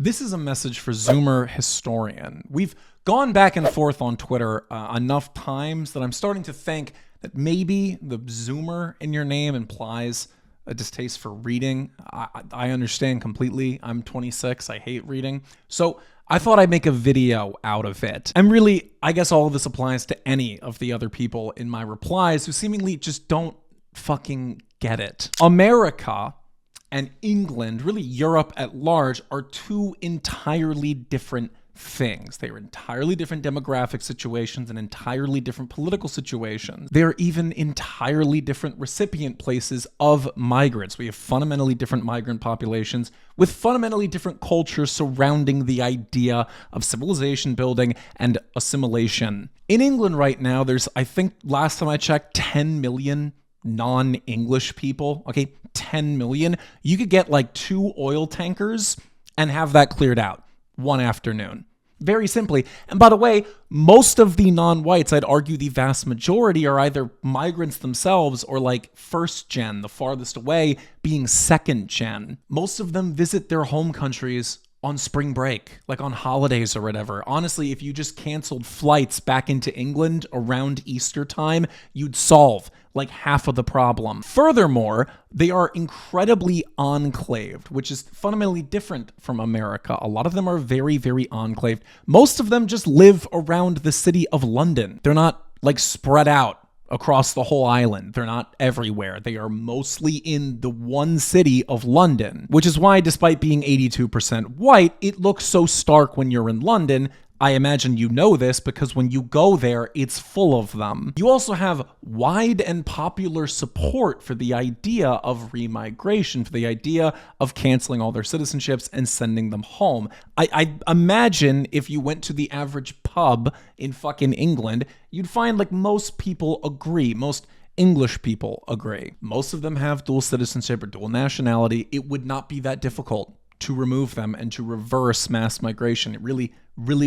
This is a message for Zoomer Historian. We've gone back and forth on Twitter enough times that I'm starting to think that maybe the Zoomer in your name implies a distaste for reading. I understand completely. I'm 26. I hate reading. So I thought I'd make a video out of it. And really, I guess all of this applies to any of the other people in my replies who seemingly just don't fucking get it. America and England, really Europe at large, are two entirely different things. They are entirely different demographic situations and entirely different political situations. They are even entirely different recipient places of migrants. We have fundamentally different migrant populations with fundamentally different cultures surrounding the idea of civilization building and assimilation. In England right now, there's, I think last time I checked, 10 million non-English people. Okay, 10 million. You could get like 2 oil tankers and have that cleared out one afternoon. Very simply. And by the way, most of the non-whites, I'd argue the vast majority, are either migrants themselves or like first gen, the farthest away being second gen. Most of them visit their home countries on spring break, like on holidays or whatever. Honestly, if you just canceled flights back into England around Easter time, you'd solve like half of the problem. Furthermore, they are incredibly enclaved, which is fundamentally different from America. A lot of them are very, very enclaved. Most of them just live around the city of London. They're not like spread out across the whole island. They're not everywhere. They are mostly in the one city of London, which is why, despite being 82% white, it looks so stark when you're in London. I imagine you know this because when you go there, it's full of them. You also have wide and popular support for the idea of remigration, for the idea of canceling all their citizenships and sending them home. I imagine if you went to the average pub in fucking England, you'd find like most people agree, most English people agree. Most of them have dual citizenship or dual nationality. It would not be that difficult to remove them and to reverse mass migration. It really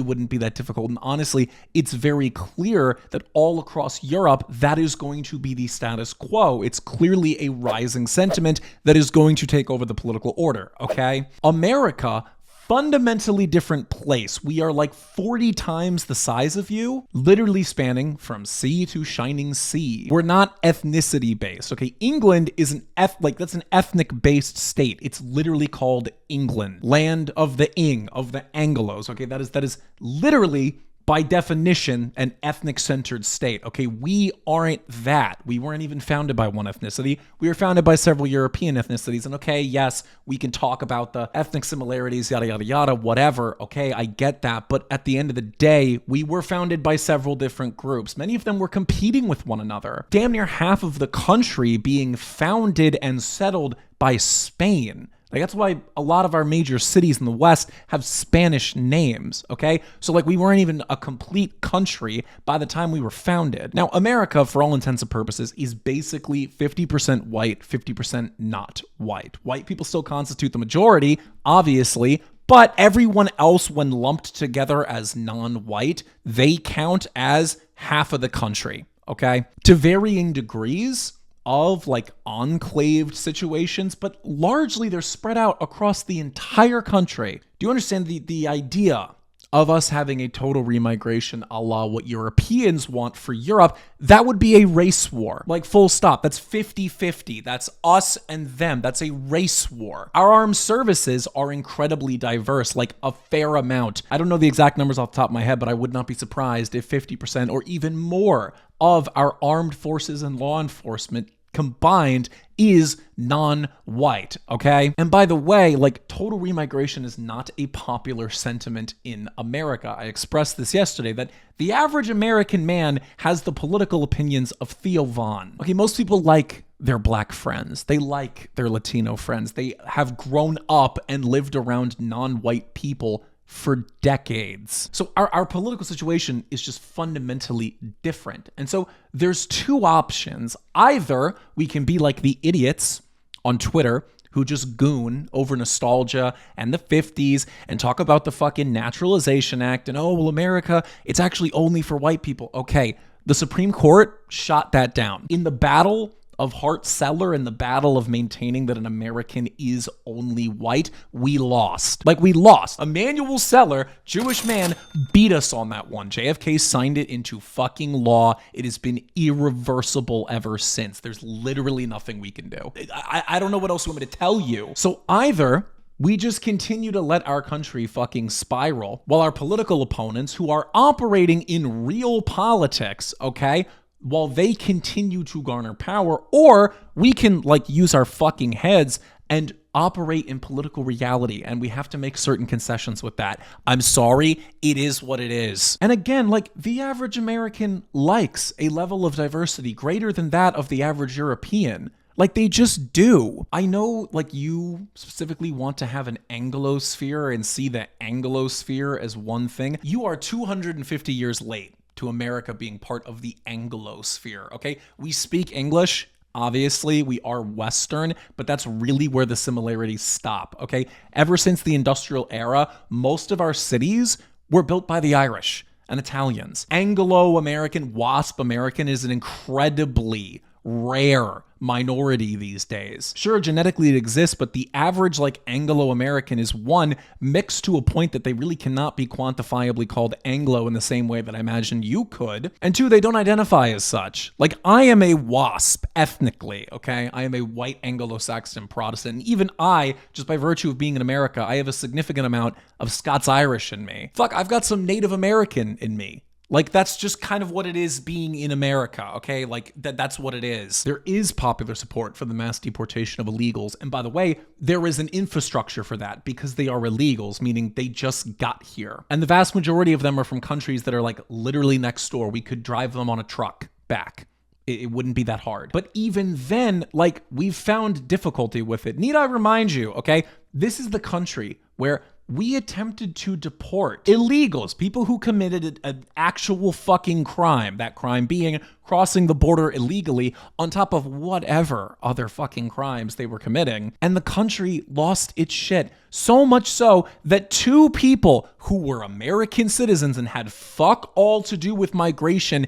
wouldn't be that difficult. And honestly, it's very clear that all across Europe, that is going to be the status quo. It's clearly a rising sentiment that is going to take over the political order, okay? America, fundamentally different place. We are like 40 times the size of you, literally spanning from sea to shining sea. We're not ethnicity based, okay? England is that's an ethnic based state. It's literally called England, land of the Anglos, okay? That is literally by definition, an ethnic-centered state. Okay, we aren't that. We weren't even founded by one ethnicity. We were founded by several European ethnicities. And okay, yes, we can talk about the ethnic similarities, yada, yada, yada, whatever. Okay, I get that. But at the end of the day, we were founded by several different groups. Many of them were competing with one another. Damn near half of the country being founded and settled by Spain. Like, that's why a lot of our major cities in the West have Spanish names, okay? So, like, we weren't even a complete country by the time we were founded. Now, America, for all intents and purposes, is basically 50% white, 50% not white. White people still constitute the majority, obviously, but everyone else, when lumped together as non-white, they count as half of the country, okay? To varying degrees of like enclaved situations, but largely they're spread out across the entire country. Do you understand the idea of us having a total remigration a la what Europeans want for Europe? That would be a race war, like full stop. That's 50-50. That's us and them. That's a race war. Our armed services are incredibly diverse, like a fair amount. I don't know the exact numbers off the top of my head, but I would not be surprised if 50% or even more of our armed forces and law enforcement combined is non-white, okay? And by the way, like, total remigration is not a popular sentiment in America. I expressed this yesterday, that the average American man has the political opinions of Theo Von. Okay, most people like their black friends. They like their Latino friends. They have grown up and lived around non-white people for decades. So our political situation is just fundamentally different. And so there's two options. Either we can be like the idiots on Twitter who just goon over nostalgia and the 50s and talk about the fucking Naturalization Act and, oh, well, America, it's actually only for white people. Okay, the Supreme Court shot that down. In the battle of Hart-Celler in the battle of maintaining that an American is only white, we lost. Like, we lost. Emanuel Celler, Jewish man, beat us on that one. JFK signed it into fucking law. It has been irreversible ever since. There's literally nothing we can do. I don't know what else you want me to tell you. So either we just continue to let our country fucking spiral while our political opponents who are operating in real politics, okay, while they continue to garner power, or we can like use our fucking heads and operate in political reality, and we have to make certain concessions with that. I'm sorry, it is what it is. And again, like, the average American likes a level of diversity greater than that of the average European. Like, they just do. I know, like, you specifically want to have an Anglosphere and see the Anglosphere as one thing. You are 250 years late to America being part of the Anglosphere, okay? We speak English. Obviously, we are Western, but that's really where the similarities stop, okay? Ever since the industrial era, most of our cities were built by the Irish and Italians. Anglo-American, WASP American is an incredibly rare minority these days. Sure, genetically it exists, but the average like Anglo-American is one, mixed to a point that they really cannot be quantifiably called Anglo in the same way that I imagine you could. And two, they don't identify as such. Like, I am a WASP ethnically, okay? I am a white Anglo-Saxon Protestant. And even I, just by virtue of being in America, I have a significant amount of Scots-Irish in me. Fuck, I've got some Native American in me. Like, that's just kind of what it is being in America, okay? Like, that's what it is. There is popular support for the mass deportation of illegals. And by the way, there is an infrastructure for that because they are illegals, meaning they just got here. And the vast majority of them are from countries that are like literally next door. We could drive them on a truck back. It wouldn't be that hard. But even then, like, we've found difficulty with it. Need I remind you, okay? This is the country where we attempted to deport illegals, people who committed an actual fucking crime, that crime being crossing the border illegally on top of whatever other fucking crimes they were committing. And the country lost its shit. So much so that two people who were American citizens and had fuck all to do with migration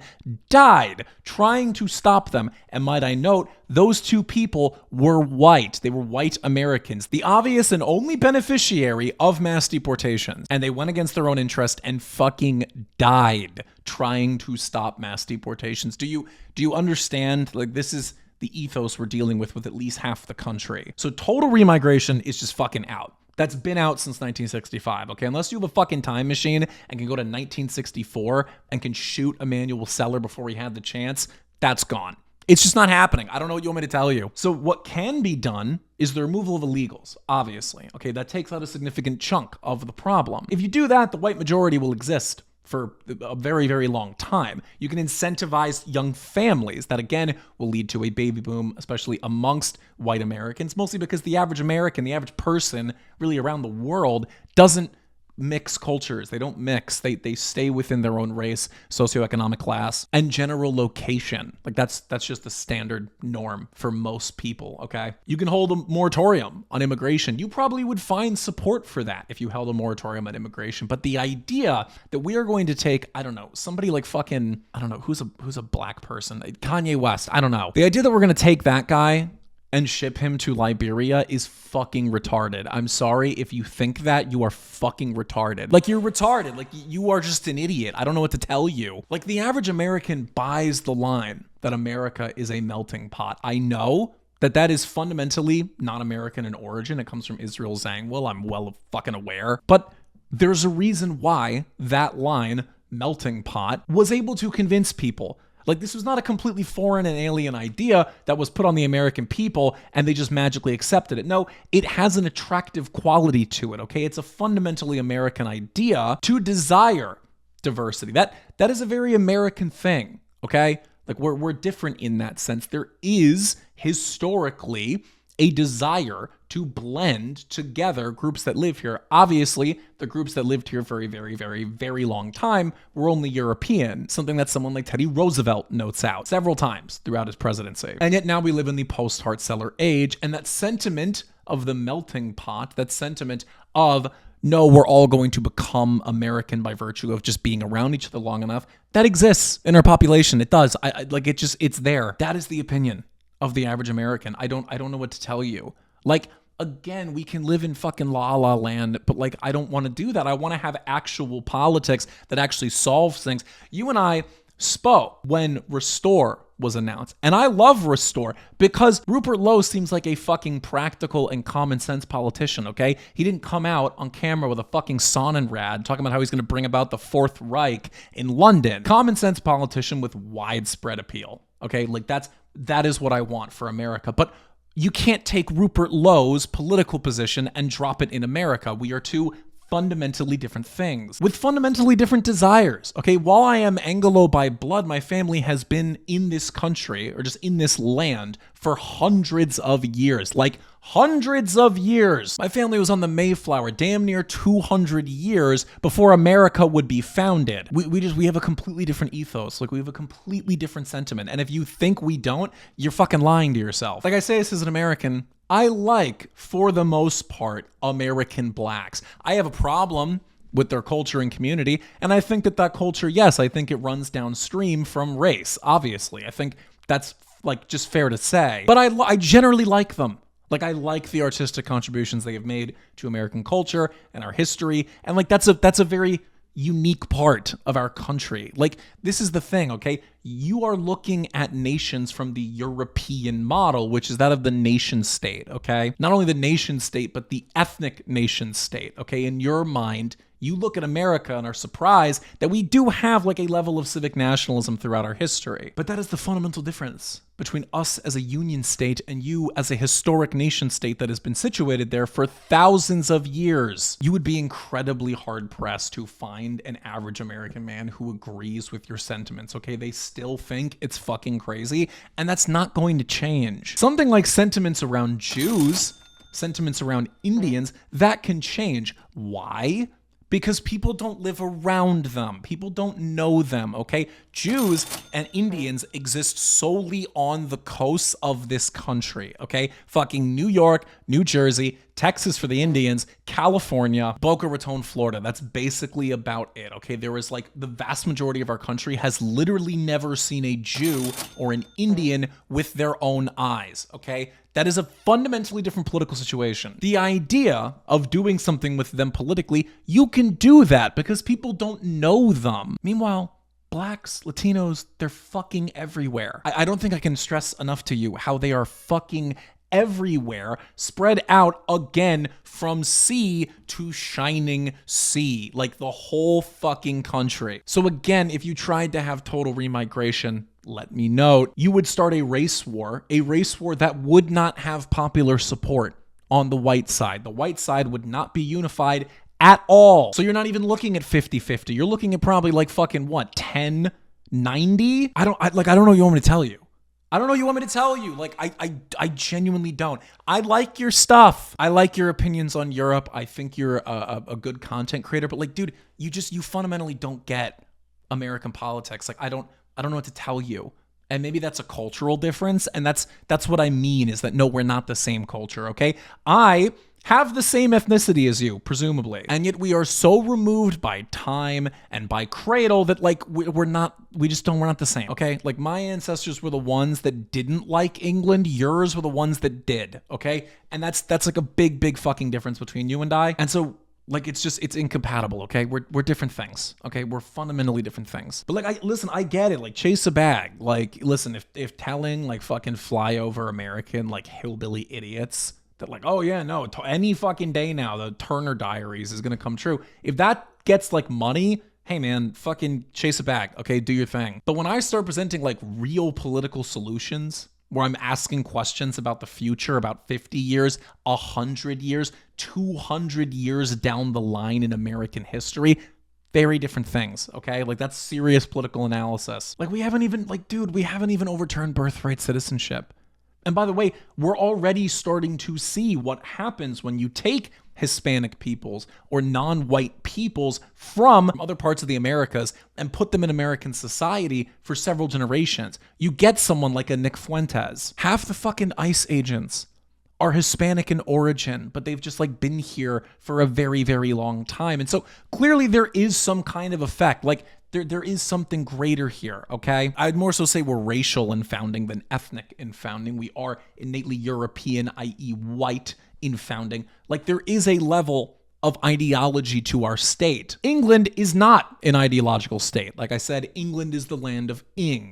died trying to stop them. And might I note, those two people were white. They were white Americans, the obvious and only beneficiary of mass deportations. And they went against their own interest and fucking died trying to stop mass deportations. Do you understand? Like, this is the ethos we're dealing with at least half the country. So total remigration is just fucking out. That's been out since 1965, okay? Unless you have a fucking time machine and can go to 1964 and can shoot Emanuel Celler before he had the chance, that's gone. It's just not happening. I don't know what you want me to tell you. So what can be done is the removal of illegals, obviously. Okay, that takes out a significant chunk of the problem. If you do that, the white majority will exist for a very, very long time. You can incentivize young families. That, again, will lead to a baby boom, especially amongst white Americans, mostly because the average American, the average person really around the world doesn't mix cultures. They don't mix. They stay within their own race, socioeconomic class, and general location. Like, that's just the standard norm for most people, okay? You can hold a moratorium on immigration. You probably would find support for that if you held a moratorium on immigration. But the idea that we are going to take, I don't know, somebody like fucking, I don't know, who's a black person? Kanye West, I don't know. The idea that we're going to take that guy and ship him to Liberia is fucking retarded. I'm sorry if you think that, you are fucking retarded. Like, you're retarded. Like, you are just an idiot. I don't know what to tell you. Like, the average American buys the line that America is a melting pot. I know that is fundamentally not American in origin. It comes from Israel Zangwill. I'm well fucking aware. But there's a reason why that line, melting pot, was able to convince people. Like, this was not a completely foreign and alien idea that was put on the American people and they just magically accepted it. No, it has an attractive quality to it, okay? It's a fundamentally American idea to desire diversity. That is a very American thing, okay? Like, we're different in that sense. There is historically a desire to blend together groups that live here. Obviously, the groups that lived here for a very, very, very long time were only European, something that someone like Teddy Roosevelt notes out several times throughout his presidency. And yet now we live in the post-Hart-Celler age, and that sentiment of the melting pot, that sentiment of, no, we're all going to become American by virtue of just being around each other long enough, that exists in our population. It does. It's there. That is the opinion of the average American. I don't know what to tell you. Like, again, we can live in fucking la la land, but like, I don't want to do that. I want to have actual politics that actually solves things. You and I spoke when Restore was announced. And I love Restore because Rupert Lowe seems like a fucking practical and common sense politician, okay? He didn't come out on camera with a fucking Sonnenrad talking about how he's going to bring about the Fourth Reich in London. Common sense politician with widespread appeal, okay? Like that is what I want for America. But you can't take Rupert Lowe's political position and drop it in America. We are two fundamentally different things with fundamentally different desires. Okay, while I am Anglo by blood, my family has been in this country or just in this land for hundreds of years, like hundreds of years. My family was on the Mayflower damn near 200 years before America would be founded. We have a completely different ethos. Like, we have a completely different sentiment. And if you think we don't, you're fucking lying to yourself. Like I say this as an American, I like, for the most part, American blacks. I have a problem with their culture and community, and I think that culture, yes, I think it runs downstream from race, obviously. I think that's, like, just fair to say. But I generally like them. Like, I like the artistic contributions they have made to American culture and our history, and, like, that's a very unique part of our country. Like, this is the thing, okay? You are looking at nations from the European model, which is that of the nation state, okay? Not only the nation state, but the ethnic nation state, okay? In your mind, you look at America and are surprised that we do have like a level of civic nationalism throughout our history. But that is the fundamental difference between us as a union state and you as a historic nation state that has been situated there for thousands of years. You would be incredibly hard-pressed to find an average American man who agrees with your sentiments, okay? They still think it's fucking crazy, and that's not going to change. Something like sentiments around Jews, sentiments around Indians, that can change. Why? Because people don't live around them. People don't know them, okay? Jews and Indians exist solely on the coasts of this country, okay? Fucking New York, New Jersey, Texas for the Indians, California, Boca Raton, Florida. That's basically about it, okay? There is like the vast majority of our country has literally never seen a Jew or an Indian with their own eyes, okay? That is a fundamentally different political situation. The idea of doing something with them politically, you can do that because people don't know them. Meanwhile, blacks, Latinos, they're fucking everywhere. I don't think I can stress enough to you how they are fucking everywhere, spread out again from sea to shining sea, like the whole fucking country. So again, if you tried to have total remigration, let me note, you would start a race war that would not have popular support on the white side. The white side would not be unified at all. So you're not even looking at 50-50. You're looking at probably like fucking what, 10-90? I don't know you want me to tell you. I don't know you want me to tell you. Like, I genuinely don't. I like your stuff. I like your opinions on Europe. I think you're a good content creator. But like, dude, you fundamentally don't get American politics. Like, I don't know what to tell you. And maybe that's a cultural difference. And that's what I mean is that, no, we're not the same culture, okay? I have the same ethnicity as you, presumably. And yet we are so removed by time and by cradle that like we're not the same, okay? Like my ancestors were the ones that didn't like England. Yours were the ones that did, okay? And that's like a big fucking difference between you and I. And so like, it's incompatible, okay? We're different things, okay? We're fundamentally different things. But like, listen, I get it. Like, chase a bag. Like, listen, if telling like fucking flyover American like hillbilly idiots that like, oh yeah, no, any fucking day now, the Turner Diaries is gonna come true. If that gets like money, hey man, fucking chase a bag, okay? Do your thing. But when I start presenting like real political solutions, where I'm asking questions about the future, about 50 years, 100 years, 200 years down the line in American history, very different things, okay? Like, that's serious political analysis. Like, we haven't even overturned birthright citizenship. And by the way, we're already starting to see what happens when you take Hispanic peoples or non-white peoples from other parts of the Americas and put them in American society for several generations. You get someone like a Nick Fuentes. Half the fucking ICE agents are Hispanic in origin, but they've just like been here for a very, very long time. And so clearly there is some kind of effect. Like, There is something greater here, okay? I'd more so say we're racial in founding than ethnic in founding. We are innately European, i.e. white, in founding. Like, there is a level of ideology to our state. England is not an ideological state. Like I said, England is the land of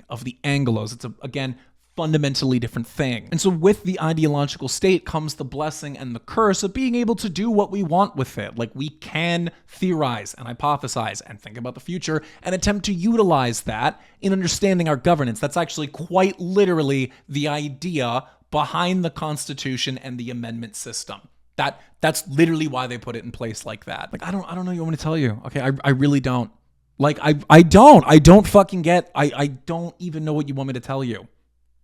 of the Anglos. It's, again, fundamentally different thing. And so with the ideological state comes the blessing and the curse of being able to do what we want with it. Like, we can theorize and hypothesize and think about the future and attempt to utilize that in understanding our governance. That's actually quite literally the idea behind the Constitution and the amendment system. That's literally why they put it in place like that. Like, I don't know what you want me to tell you. Okay, I really don't. Like, I don't fucking get, I don't even know what you want me to tell you.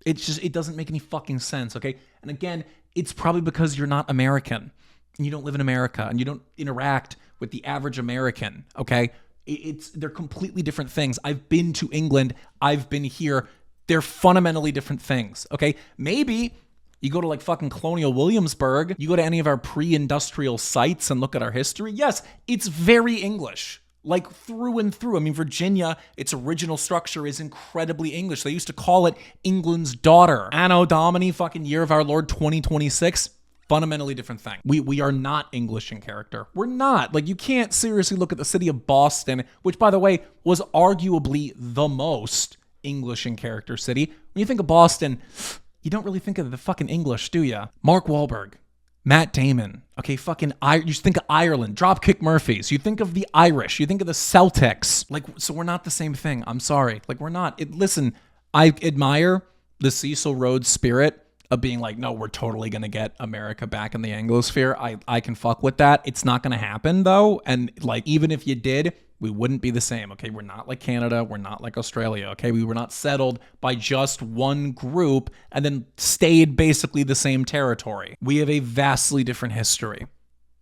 It's just, it doesn't make any fucking sense, okay? And again, it's probably because you're not American and you don't live in America and you don't interact with the average American, okay? They're completely different things. I've been to England. I've been here. They're fundamentally different things, okay? Maybe you go to like fucking Colonial Williamsburg, you go to any of our pre-industrial sites and look at our history. Yes, it's very English. Like, through and through. I mean, Virginia, its original structure is incredibly English. They used to call it England's daughter. Anno Domini, fucking year of our Lord 2026, fundamentally different thing. We are not English in character. We're not. Like, you can't seriously look at the city of Boston, which, by the way, was arguably the most English in character city. When you think of Boston, you don't really think of the fucking English, do you? Mark Wahlberg, Matt Damon, okay, you think of Ireland, Dropkick Murphys, you think of the Irish, you think of the Celtics. Like, so we're not the same thing. I'm sorry. Like, we're not. Listen, I admire the Cecil Rhodes spirit of being like, no, we're totally going to get America back in the Anglosphere. I can fuck with that. It's not going to happen, though. And, like, even if you did, we wouldn't be the same, okay? We're not like Canada. We're not like Australia, okay? We were not settled by just one group and then stayed basically the same territory. We have a vastly different history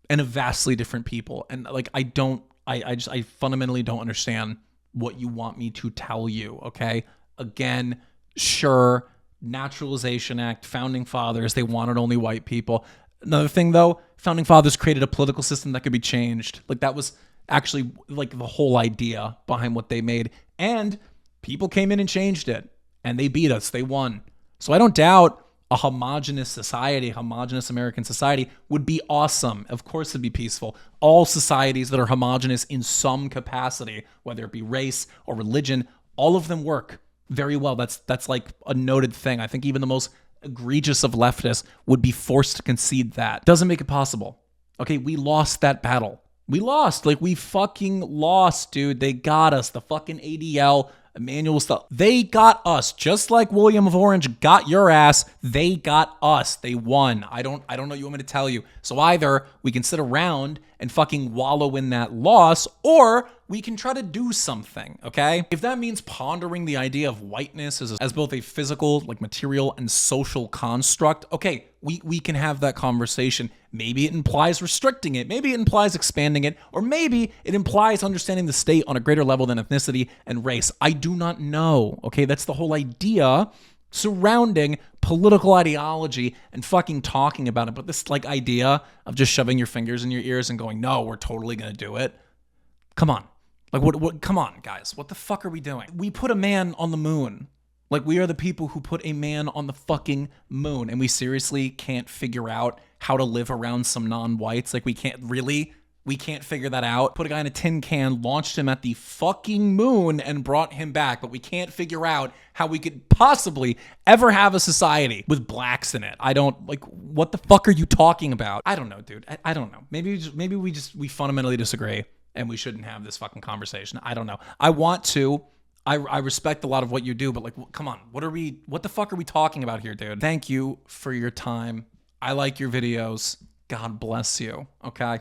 and a vastly different people. And, like, I fundamentally don't understand what you want me to tell you, okay? Again, sure, Naturalization Act, Founding Fathers, they wanted only white people. Another thing, though, Founding Fathers created a political system that could be changed. Like, that was actually like the whole idea behind what they made. And people came in and changed it. And they beat us. They won. So I don't doubt a homogenous society, homogenous American society would be awesome. Of course it'd be peaceful. All societies that are homogenous in some capacity, whether it be race or religion, all of them work very well. That's like a noted thing. I think even the most egregious of leftists would be forced to concede that. Doesn't make it possible. Okay, we lost that battle. We lost. Like, we fucking lost, dude. They got us. The fucking ADL, Emmanuel stuff. They got us. Just like William of Orange got your ass, they got us. They won. I don't know what you want me to tell you. So either we can sit around and fucking wallow in that loss, or we can try to do something, okay? If that means pondering the idea of whiteness as both a physical, like material and social construct, okay, we can have that conversation. Maybe it implies restricting it. Maybe it implies expanding it. Or maybe it implies understanding the state on a greater level than ethnicity and race. I do not know, okay? That's the whole idea surrounding political ideology and fucking talking about it. But this, like, idea of just shoving your fingers in your ears and going, no, we're totally going to do it. Come on. Like, what, come on, guys. What the fuck are we doing? We put a man on the moon. Like, we are the people who put a man on the fucking moon, and we seriously can't figure out how to live around some non-whites. Like, we can't figure that out. Put a guy in a tin can, launched him at the fucking moon, and brought him back. But we can't figure out how we could possibly ever have a society with blacks in it. What the fuck are you talking about? I don't know, dude. I don't know. Maybe we fundamentally disagree, and we shouldn't have this fucking conversation. I don't know. I want to. I respect a lot of what you do, but, like, come on. What the fuck are we talking about here, dude? Thank you for your time. I like your videos. God bless you. Okay.